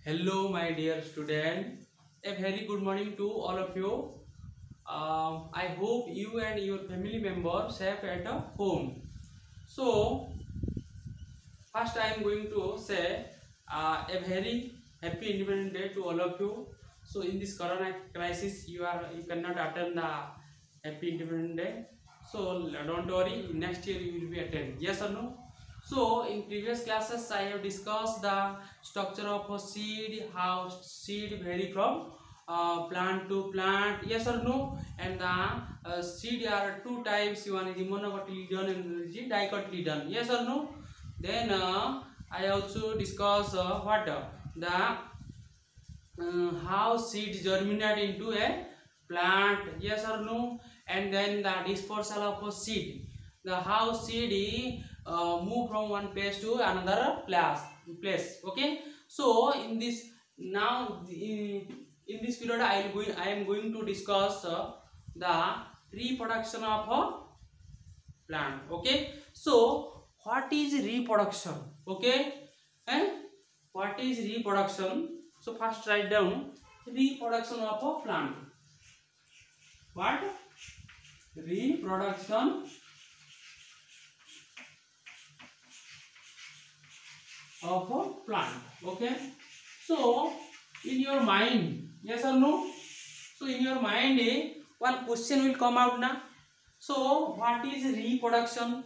Hello, my dear student. A very good morning to all of you. I hope you and your family members safe at home. So, first I am going to say a very happy Independence Day to all of you. So, in this Corona crisis, you cannot attend the Happy Independence Day. So, don't worry. Next year you will be attend. Yes or no? So in previous classes I have discussed the structure of a seed, how seed vary from plant to plant, yes or no, and the seed are two types, one is monocotyledon and one is dicotyledon, yes or no. Then I also discuss how seed germinate into a plant, yes or no, and then the dispersal of a seed, the how seed move from one place to another place. Okay, so in this now in this period I am going to discuss the reproduction of a plant. Okay, so what is reproduction? Okay, eh? What is reproduction? So first write down reproduction of a plant. What? Reproduction of a plant. Okay, so in your mind, yes or no? So in your mind one question will come out now. So what is reproduction?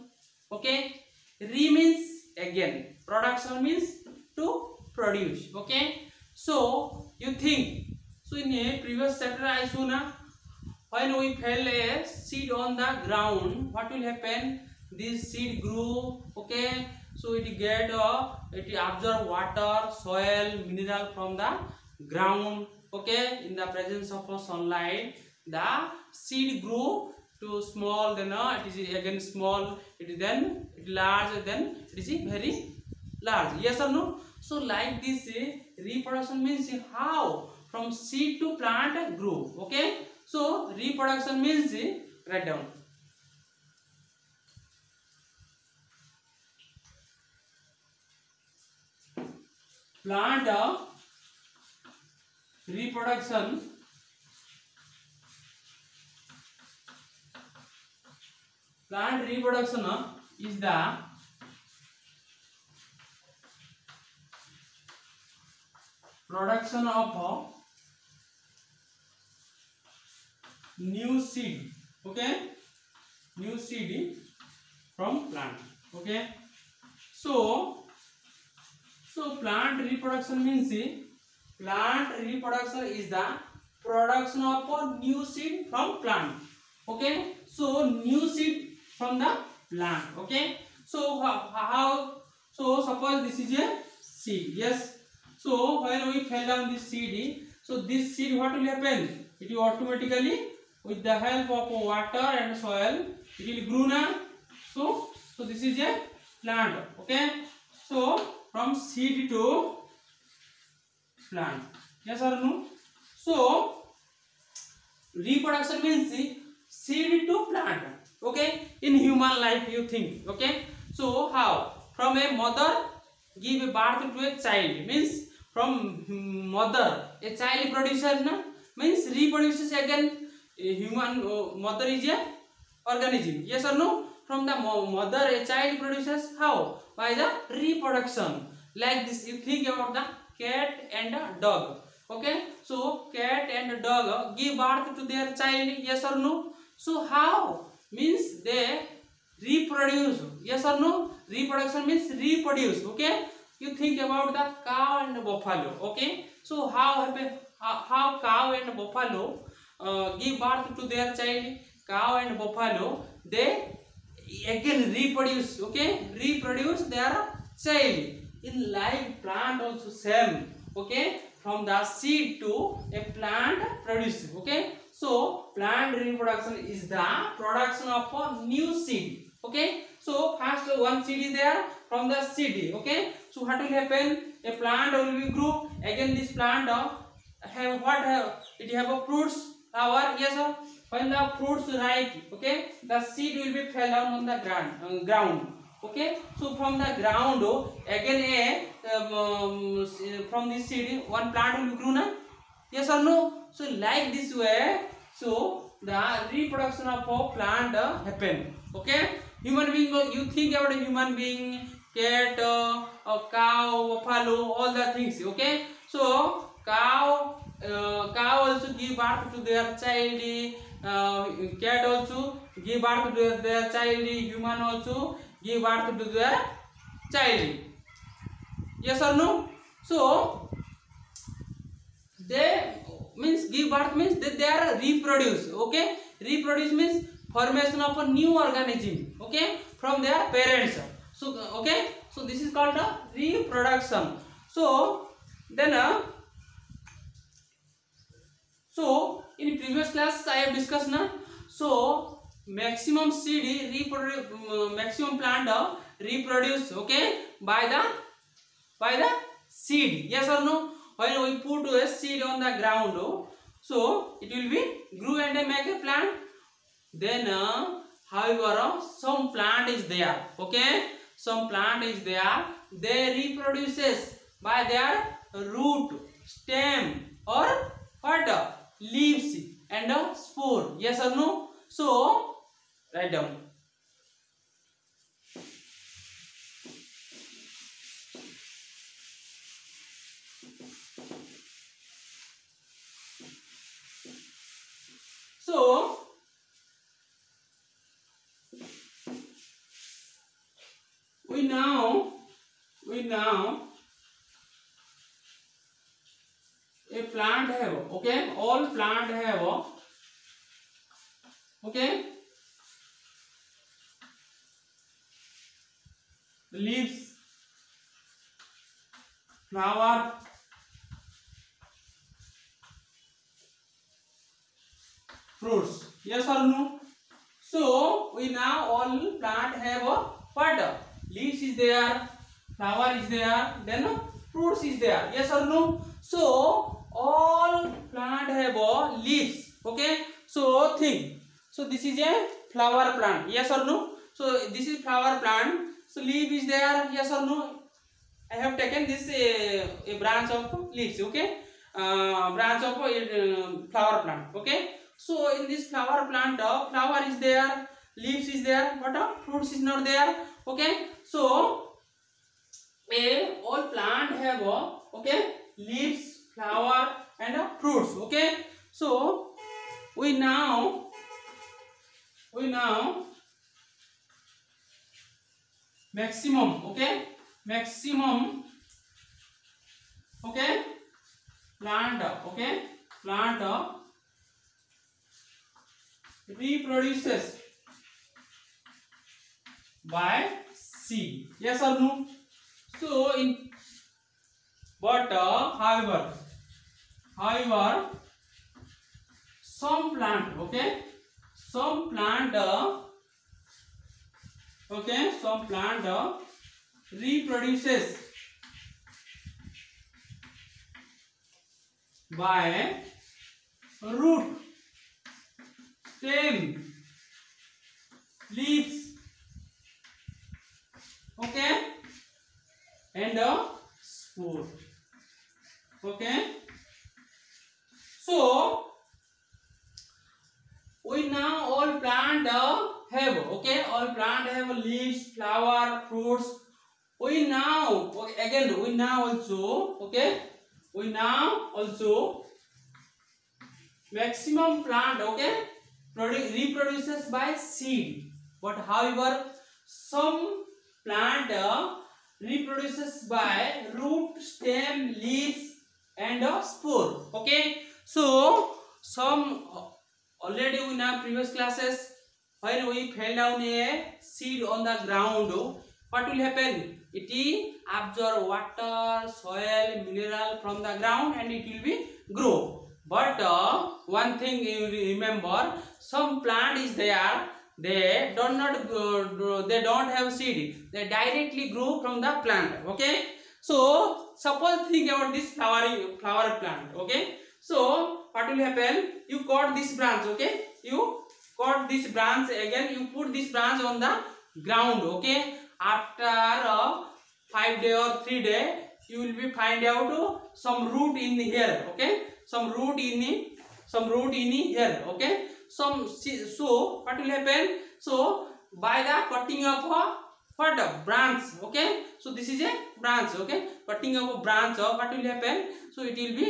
Okay, re means again, production means to produce. Okay, so you think, so in a previous chapter I show na, when we fell a seed on the ground, what will happen? This seed grew. Okay, so it absorb water, soil, mineral from the ground. Okay, in the presence of sunlight, the seed grew to small, then it is again small, it is then it large, then it is very large, yes or no. So like this reproduction means how from seed to plant grew. Okay, so reproduction means write down plant reproduction is the production of a new seed. Okay, new seed from plant. Okay, so plant reproduction means plant reproduction is the production of a new seed from plant. Okay, so new seed from the plant. Okay, so how so suppose this is a seed, yes. So when we fell down this seed, so this seed what will happen? It will automatically with the help of water and soil it will grow now. So this is a plant. Okay, so from seed to plant, yes or no. So reproduction means seed to plant. Okay, in human life you think. Okay, so how from a mother give birth to a child means from mother a child producer na, means reproduces again. A human mother is a organism, yes or no. From the mother a child produces how? By the reproduction. Like this you think about the cat and a dog. Okay, so cat and dog give birth to their child, yes or no. So how means they reproduce, yes or no. Reproduction means reproduce. Okay, you think about the cow and buffalo. Okay, so how cow and buffalo give birth to their child. Cow and buffalo they again reproduce. Okay, reproduce their child. In life plant also same. Okay, from the seed to a plant produce. Okay, so plant reproduction is the production of a new seed. Okay, so first one seed is there from the seed. Okay, so what will happen? A plant will be grow. Again this plant it have a fruits flower, yes sir. When the fruits ripe, okay, the seed will be fell down on the ground. Okay, so from the ground again from this seed one plant will grow na, yes or no? So like this way, so the reproduction of a plant happen. Okay, human being, you think about a human being, cat, a cow, buffalo, all the things. Okay, so cow also give birth to their child, cat also give birth to their child, human also give birth to their child, yes or no? So they means give birth means they are reproduce. Okay, reproduce means formation of a new organism, okay, from their parents. So okay, so this is called a reproduction. So then so in previous class I have discussed na, so maximum seed reproduce, maximum plant reproduce, okay, by the seed, yes or no? When we put a seed on the ground, so it will be grow and make a plant. Then however some plant is there, okay, some plant is there, they reproduces by their root, stem, or what, leaves and spore, yes or no? So write down. So we now a plant have, okay, all plant have, okay, leaves, flower, fruits, yes or no? So we now all plant have a what, leaves is there, flower is there, then fruits is there, yes or no? So all plant have a leaves, okay. So think, so this is a flower plant, yes or no? So this is flower plant, so leaf is there, yes or no? I have taken this a branch of leaves, okay, branch of flower plant, okay. So in this flower plant, flower is there, leaves is there, but fruits is not there, okay. So all plant have okay, leaves, flower, and fruits, okay. So we now maximum, okay, maximum, okay, plant, okay, plant reproduces by seed, yes or no? So in but however some plant, okay, some plant okay, some plant reproduces by root, stem, leaves, okay, and spore, okay. So we now all plant have, okay, all plant have leaves, flower, fruits. We now, okay, again we now also, okay, we now also maximum plant, okay, reproduces by seed, but however some plant reproduces by root, stem, leaves, and spore, okay. So some already in our previous classes, when we fell down a seed on the ground, what will happen? It will absorb water, soil, mineral from the ground, and it will be grow. But one thing you remember, some plant is there, they don't have seed, they directly grow from the plant, okay. So suppose think about this flower plant, okay. So what will happen? You cut this branch, okay, you cut this branch, again you put this branch on the ground, okay. after 5 day or 3 day you will be find out some root in here. Okay, some root in here. Okay, so what will happen? So by the cutting of what branch. Okay, so this is a branch. Okay, cutting of a branch, what will happen? So it will be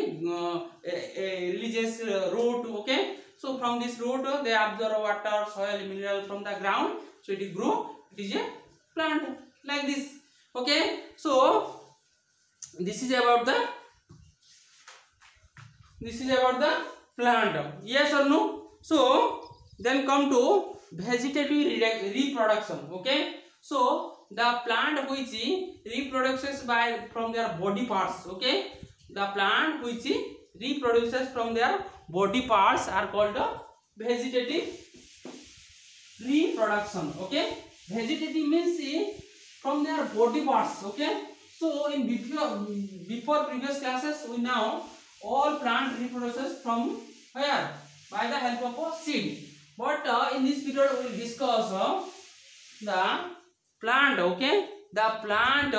releases root. Okay, so from this root they absorb water, soil, mineral from the ground, so it will grow. It is a plant like this. Okay, so this is about the plant. Yes or no? So then come to vegetative reproduction. Okay, so the plant which reproduces by from their body parts. Okay, the plant which reproduces from their body parts are called vegetative reproduction. Okay, vegetative means from their body parts. Okay, so in before previous classes we know all plant reproduces from where? By the help of a seed. But in this period we will discuss the plant. Okay, the plant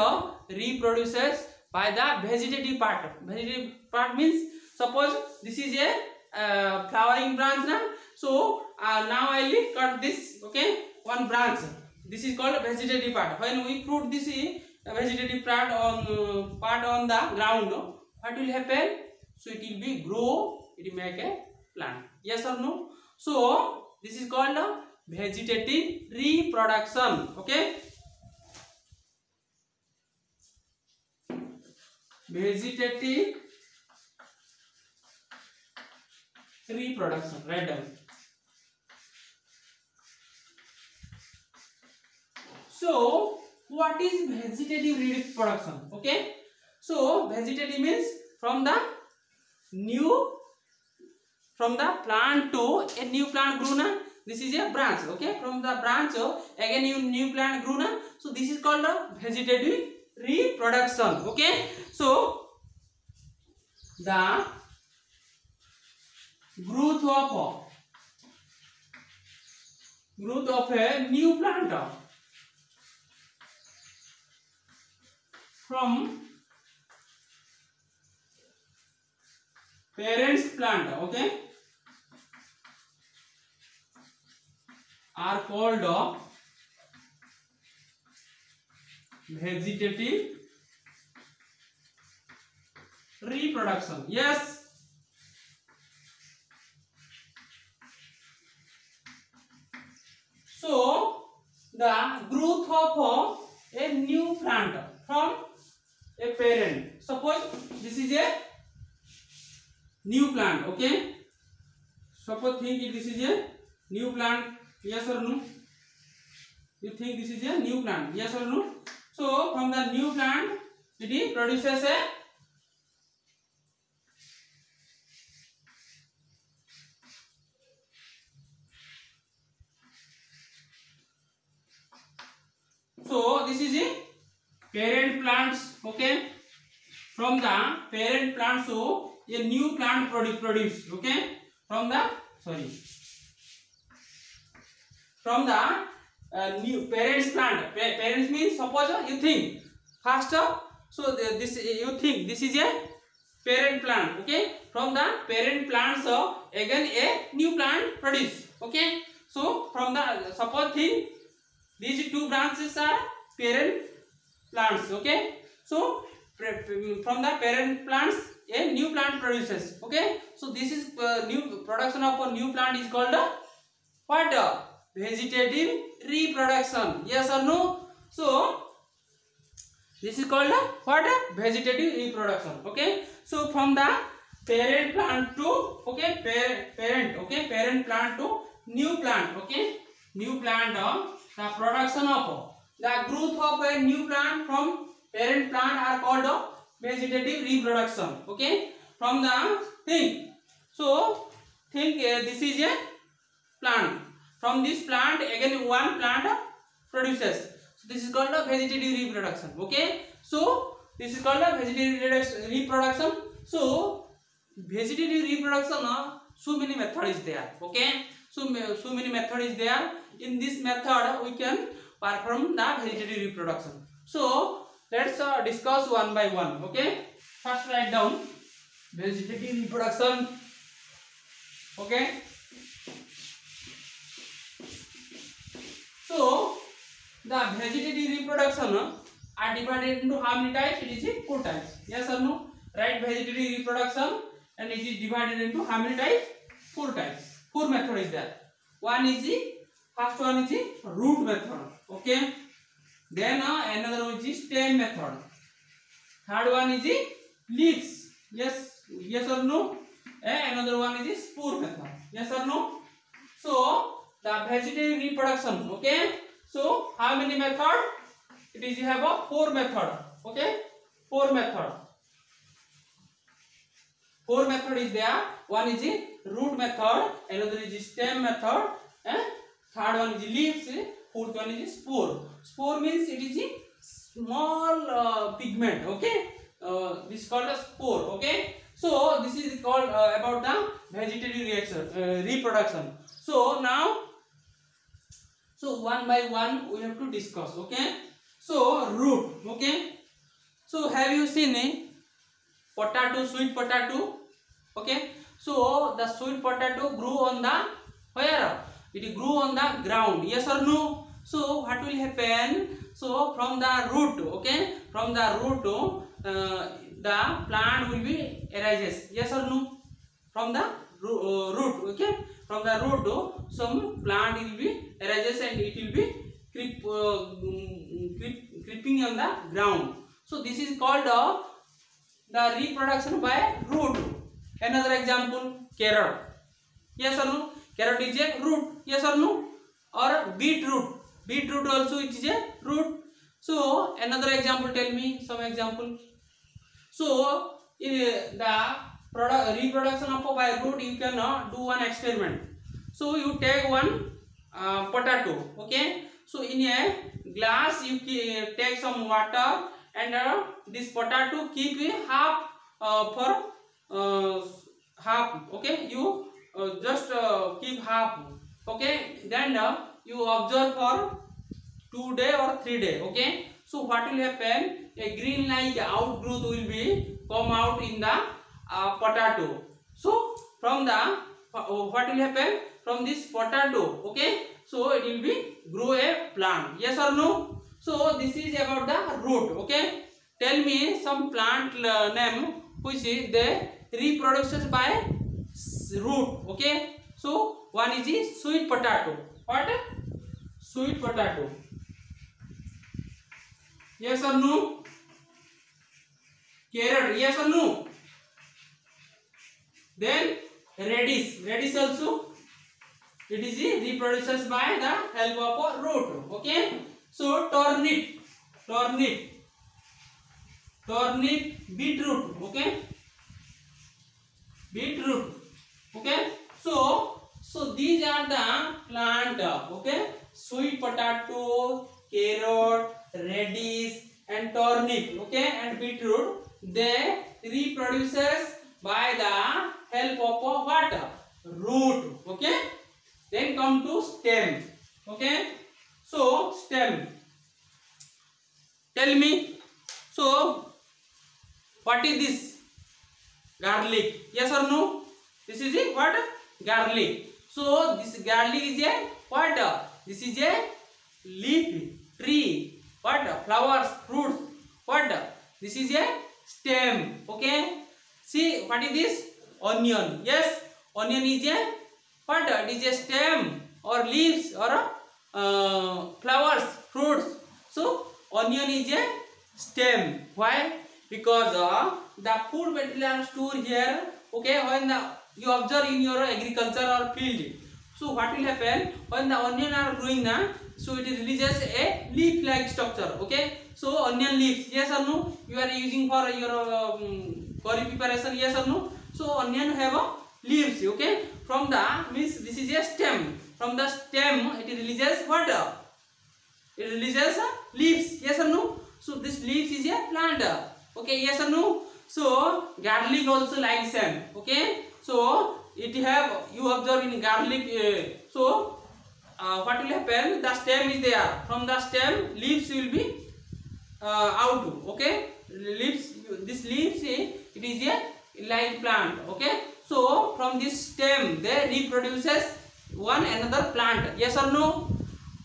reproduces by the vegetative part. Vegetative part means, suppose this is a flowering branch now. So now I will cut this. Okay, one branch. This is called vegetative part. When we put this vegetative part on the ground, what will happen? So it will be grow. It will make a plant. Yes or no? So this is called vegetative reproduction. Okay, vegetative reproduction. Write down. So what is vegetative reproduction? Okay, so vegetative means from the plant to a new plant grew na. This is a branch. Okay, from the branch again new plant grew na. So this is called vegetative reproduction. Okay, so the growth of a new plant from parents plant. Okay, are called vegetative reproduction. Yes. So the growth of a new plant from a parent. Suppose this is a new plant. Okay, suppose think this is a new plant. Yes or no? You think this is a new plant? Yes or no? So from the new plant it produces a so this is a parent plants. Okay, from the parent plant, so a new plant produce. Okay, from the new parents plant. Parents means, suppose you think first. So this you think this is a parent plant. Okay, from the parent plants again a new plant produce. Okay, so from the suppose think these two branches are parent plants. Okay, so from the parent plants a new plant produces. Okay, so this is new production of a new plant is called what? Vegetative reproduction. Yes or no? So this is called what? Vegetative reproduction. Okay, so from the parent plant to parent plant to new plant. Okay, new plant the production of the growth of a new plant from parent plant are called vegetative reproduction. Okay, from the thing. So think this is a plant. From this plant again one plant produces. So this is called a vegetative reproduction. Okay, so this is called a vegetative reproduction. So vegetative reproduction so many method is there. Okay, so many method is there. In this method we can perform the vegetative reproduction. So let's discuss one by one. Okay, first write down vegetative reproduction. Okay, so the vegetative reproduction are divided into how many types? It is 4 types. Yes or no? Write vegetative reproduction, and it is divided into how many types? 4 types. 4 method is there. One is the first one is the root method. Okay. Then another one is the stem method. Third one is the leaves. Yes or no? And another one is the spore method. Yes or no? So the vegetative reproduction. Okay. So how many method? It is have a 4 method. Okay. 4 method. 4 method is there. One is the root method, another is the stem method, and third one is the leaves, fourth one is the spore. Spore means it is a small pigment. Okay, this is called a spore. Okay, so this is called about the vegetative reproduction. So now, so one by one we have to discuss. Okay, so root. Okay, so have you seen a potato, sweet potato? Okay, so the sweet potato grew on the where? It grew on the ground. Yes or no? So what will happen? So from the root, okay, from the root, the plant will be arises. Yes or no? From the root, okay, from the root, some plant will be arises and it will be creeping on the ground. So this is called the reproduction by root. Another example, carrot. Yes or no? Carrot is a root. Yes or no? Or beetroot. Beetroot also it is a root. So another example, tell me some example. So in the reproduction of by root, you can do one experiment. So you take one potato. Okay. So in a glass you take some water, and this potato keep a half for half. Okay, you just keep half. Okay, then you observe for 2 days or 3 days. Okay, so what will happen? A green like outgrowth will be come out in the potato. So from the what will happen from this potato? Okay, so it will be grow a plant. Yes or no? So this is about the root. Okay, tell me some plant name which is the reproduces by root. Okay, so one is the sweet potato. What? Sweet potato. Yes or no? Carrot. Yes or no? Then radish. Radish also it is reproduces by the help of a root. Okay, so turnip. Beetroot. Okay, beetroot. Okay, so these are the plant. Okay, sweet potato, carrot, radish, and turnip. Okay, and beetroot, they reproduces by the help of a what? Root. Okay, then come to stem. Okay, so stem, tell me, so what is this? Garlic. Yes or no? This is a what? Garlic. So this garlic is a what? This is a leaf, tree. What? Flowers, fruits. What? This is a stem. Okay, see what is this? Onion. Yes, onion is a what? It is a stem or leaves or flowers, fruits. So onion is a stem. Why? Because the food material stored here. Okay, when you observe in your agriculture or field, so what will happen when the onion are growing now? So it releases a leaf-like structure. Okay, so onion leaves. Yes or no? You are using for your curry preparation. Yes or no? So onion have a leaves. Okay, from the means this is a stem. From the stem it releases what? It releases leaves. Yes or no? So this leaves is a plant. Okay, yes or no? So garlic also like same. Okay, so it have, you observe in garlic. So what will happen? The stem is there. From the stem, leaves will be out. Okay, leaves. This leaves, it is a live plant. Okay, so from this stem they reproduces one another plant. Yes or no?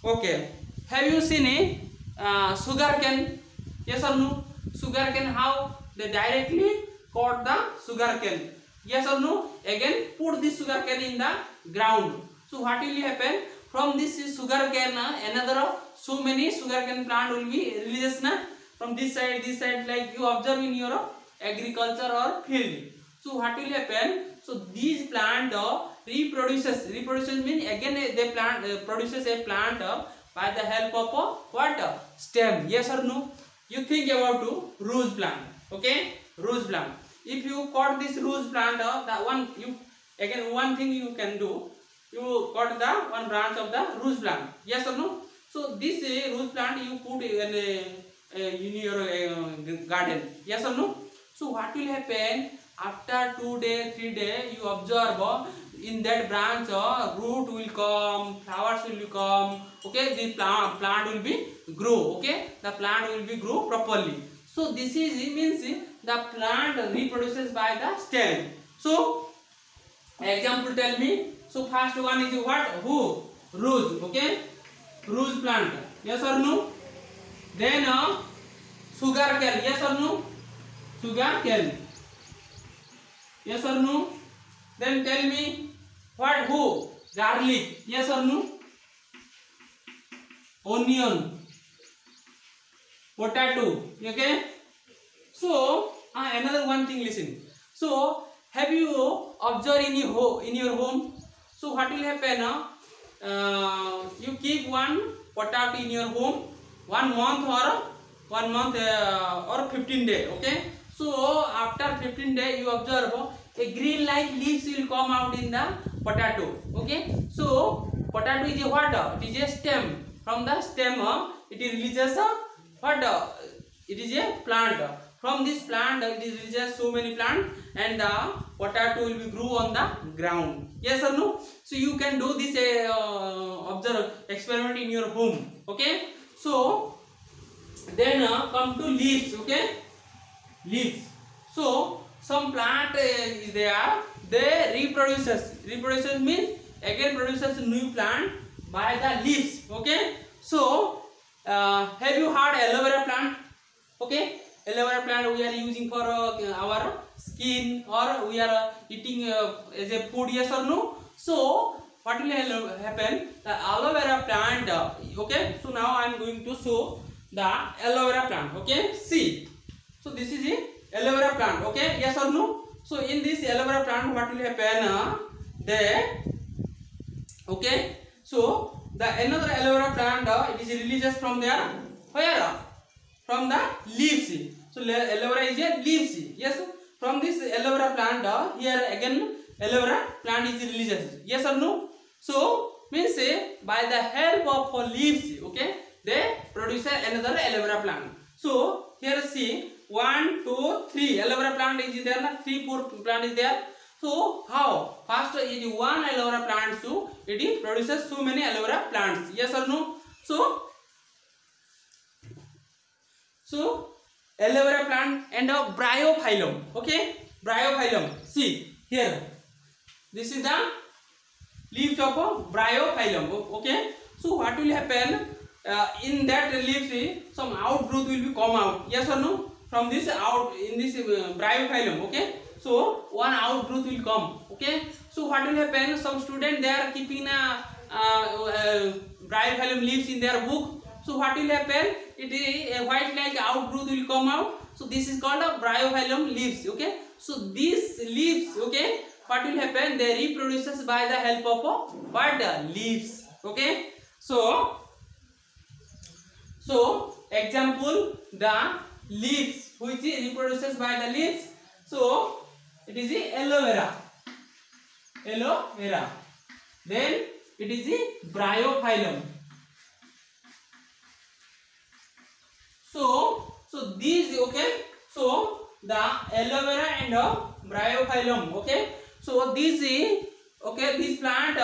Okay. Have you seen a sugar cane? Yes or no? Sugar cane, how they directly cut the sugar cane? Yes or no? Again put this sugar cane in the ground. So what will happen? From this sugar cane, another so many sugar cane plant will be released na? From this side, like you observe in your agriculture or field. So what will happen? So these plant reproduces. Reproduces means again they plant produces a plant by the help of what? Stem. Yes or no? You think about rose plant. Okay, rose plant. If you cut this rose plant, that one you again one thing you can do. You cut the one branch of the rose plant. Yes or no? So this rose plant you put in your garden. Yes or no? So what will happen? After 2 days, 3 days, you observe in that branch root will come, flowers will come. Okay, the plant will be grow. Okay, the plant will be grow properly. So this is means the plant reproduces by the stem. So example, tell me. So first one is what? Who? Rose. Okay, rose plant. Yes or no? Then sugar cane. Yes or no? Sugar cane. Yes or no? Then tell me what? Who? Garlic. Yes or no? Onion. Potato. Okay. So another one thing. Listen. So have you observed in your home? So what will happen? You keep one potato in your home 1 month or 15 days. Okay. So after 15 days you observe a green like leaves will come out in the potato. Okay. So potato is a what? It is a stem. From the stem it releases what? It is a plant. From this plant it releases so many plants and the potato will be grow on the ground. Yes or no? So you can do this observe experiment in your home. Okay. So then come to leaves. Okay, leaves. So some plant is there, they reproduces means again produces new plant by the leaves. Okay. So have you heard aloe vera plant? Okay, aloe vera plant we are using for our skin or we are eating as a food. Yes or no? So what will happen? The aloe vera plant. Okay, so now I am going to show the aloe vera plant. Okay, see. So this is a aloe vera plant. Okay, yes or no? So in this aloe vera plant, what will happen? Okay, so the another aloe vera plant it is releases from there. Where? From the leaves. So aloe vera is a leaves. Yes. From this aloe vera plant here again aloe vera plant is releases. Yes or no? So means by the help of leaves, okay, they produce another aloe vera plant. So here see 1, 2, 3 aloe vera plant is there, 3, 4 plant is there. So how? First is one aloe vera plant, so it produces so many aloe vera plants. Yes or no? So aloe vera plant and a bryophyllum. Okay, bryophyllum. See here. This is the leaves of a bryophyllum. Okay. So what will happen? In that leaves, some outgrowth will be come out. Yes or no? From this out in this bryophyllum. Okay. So one outgrowth will come. Okay. So what will happen? Some student they are keeping bryophyllum leaves in their book. So what will happen? It is a white like outgrowth will come out. So this is called a bryophyllum leaves. Okay. So these leaves, okay, what will happen? They reproduces by the help of what? Leaves. Okay. So example, the leaves which reproduces by the leaves. So it is the aloe vera. Aloe vera. Then it is the bryophyllum. So these, okay. So the aloe vera and bryophyllum. Okay. So these, okay, this plant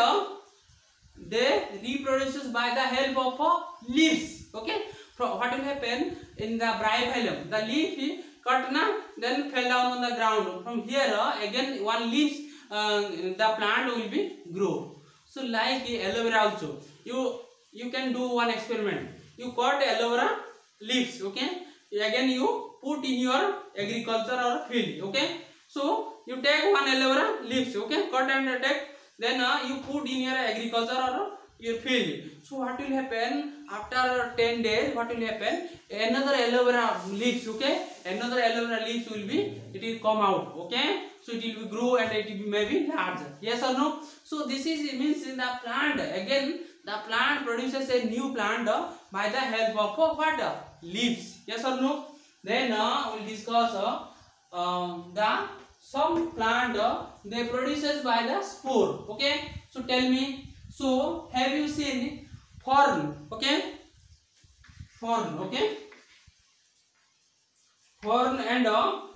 they reproduces by the help of leaves. Okay, what will happen in the bryophyllum? The leaf is cut na, then fell down on the ground. From here again one leaves, the plant will be grow. So like aloe vera also, you can do one experiment. You cut aloe vera leaves, okay, again you put in your agriculture or field. Okay, so you take one aloe vera leaves, okay, cut and take, then you put in your agriculture or your field. So what will happen after 10 days? What will happen? Another aloe vera leaves, okay, another aloe vera leaves will be, it will come out. Okay, so it will be grow and it will be maybe larger. Yes or no? So this is means in the plant, again the plant produces a new plant by the help of what? Leaves. Yes or no? Then we'll discuss the some plant they produces by the spore. Okay, so tell me, so have you seen fern? Okay, fern. Okay, fern and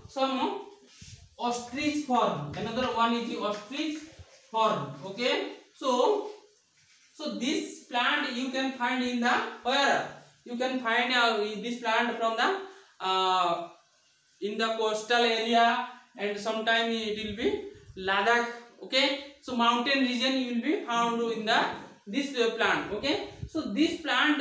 some ostrich fern. Another one is the ostrich fern. Okay, so this plant you can find in the where? You can find this plant from the in the coastal area, and sometime it will be Ladakh. Okay, so mountain region you will be found in the this plant. Okay, so this plant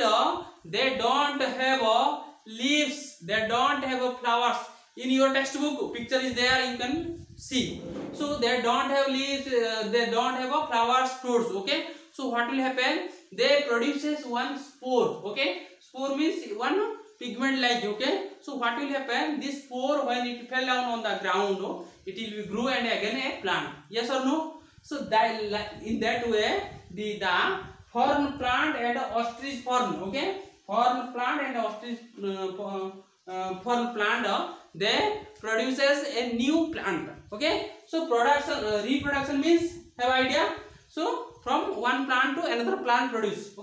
they don't have leaves, they don't have flowers. In your textbook picture is there, you can see. So they don't have leaves, they don't have flowers, fruits. Okay, so what will happen? They produces one spore. Okay, spore means one pigment like. Okay, so what will happen? This spore, when it fell down on the ground, it will be grow and again a plant. Yes or no? So that in that way the fern plant and ostrich fern. Okay, fern plant and ostrich fern plant they produces a new plant. Okay, so production reproduction means, have idea? So from one plant to another plant produce.